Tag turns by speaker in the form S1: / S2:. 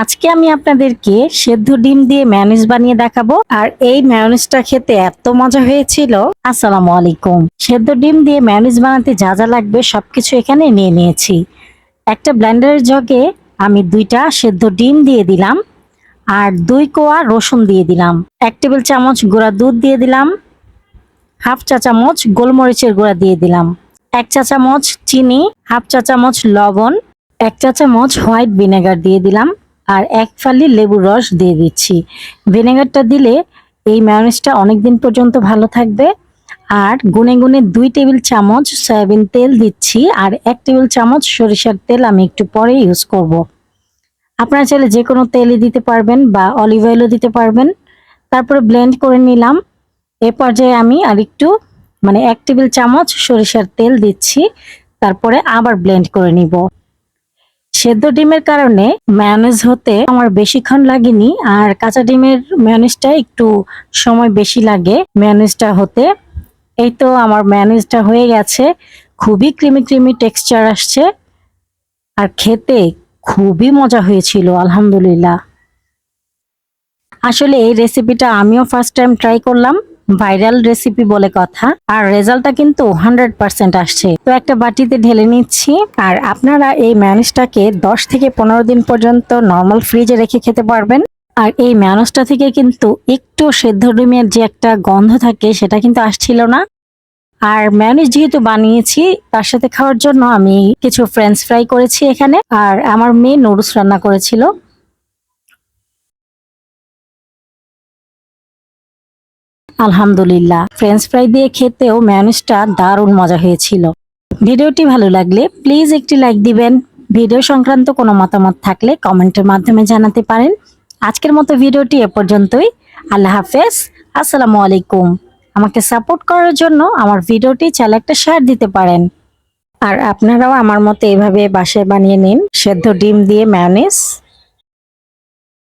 S1: আজকে আমি আপনাদেরকে সেদ্ধ ডিম দিয়ে মেয়োনিজ বানিয়ে দেখাবো। আর এই মেয়োনিজটা খেতে এত মজা হয়েছিল। আসসালামু আলাইকুম। সেদ্ধ ডিম দিয়ে মেয়োনিজ বানাতে যা যা লাগবে সবকিছু এখানে নিয়ে নিয়েছি। একটা ব্লেন্ডারের জগে আমি 2টা সেদ্ধ ডিম দিয়ে দিলাম আর 2 কোয়া রসুন দিয়ে দিলাম। 1 টেবিল চামচ গুঁড়া দুধ দিয়ে দিলাম। হাফ চা চামচ গোলমরিচের গুঁড়া দিয়ে দিলাম। 1 চা চামচ চিনি, হাফ চা চামচ লবণ, 1 চা চামচ হোয়াইট ভিনেগার দিয়ে দিলাম আর 1 ফালি লেবুর রস দিয়ে দিচ্ছি। ভিনেগারটা দিলে এই মেয়োনিজটা অনেকদিন পর্যন্ত ভালো থাকবে। আর গুনে গুনে 2 টেবিল চামচ সয়াবিন তেল দিচ্ছি আর 1 টেবিল চামচ সরিষার তেল আমি একটু পরে ইউজ করব। আপনারা চাইলে যে কোনো তেলই দিতে পারবেন বা অলিভ অয়েলও দিতে পারবেন। তারপরে ব্লেন্ড করে নিলাম। এ পর্যায়ে আমি আরেকটু 1 টেবিল চামচ সরিষার তেল দিচ্ছি। তারপরে আবার ব্লেন্ড করে নিব। সেদ্ধ ডিমের কারণে মেয়োনিজ হতে আমার বেশিক্ষণ লাগেনি আর কাঁচা ডিমের মেয়োনিজটা একটু সময় বেশি লাগে মেয়োনিজটা হতে। এই তো আমার মেয়োনিজটা হয়ে গেছে। খুবই ক্রিমি ক্রিমি টেক্সচার আসছে আর খেতে খুবই মজা হয়েছিল আলহামদুলিল্লাহ। আসলে এই রেসিপিটা আমিও ফার্স্ট টাইম ট্রাই করলাম। ভাইরাল রেসিপি বলে কথা আর রেজাল্টটা কিন্তু 100% আসছে। তো একটা বাটিতে ঢেলে নিচ্ছি। আর আপনারা এই মেয়োনিজটাকে 10 থেকে 15 দিন পর্যন্ত নরমাল ফ্রিজে রেখে খেতে পারবেন। আর এই মেয়োনিজটা থেকে কিন্তু একটু সেদ্ধ ডিমের যে একটা গন্ধ থাকে সেটা কিন্তু আসছিল না। আর মেয়োনিজ যেহেতু বানিয়েছি তার সাথে খাওয়ার জন্য আমি কিছু ফ্রেঞ্চ ফ্রাই করেছি এখানে। আর আমার মেয়ে নুডলস রান্না করেছিল। আলহামদুলিল্লাহ, ফ্রেঞ্চ ফ্রাই দিয়ে খেতেও মেয়োনিজটা দারুণ মজা হয়েছিল। ভিডিওটি ভালো লাগলে প্লিজ একটি লাইক দিবেন। ভিডিও সংক্রান্ত কোনো মতামত থাকলে কমেন্টের মাধ্যমে জানাতে পারেন। আজকের মতো ভিডিওটি এ পর্যন্তই। আল্লাহ হাফেজ। আসসালামু আলাইকুম। আমাকে সাপোর্ট করার জন্য আমার ভিডিওটি চাইলে একটা শেয়ার দিতে পারেন। আর আপনারাও আমার মতো এভাবে বাসায় বানিয়ে নিন সেদ্ধ ডিম দিয়ে মেয়োনিজ।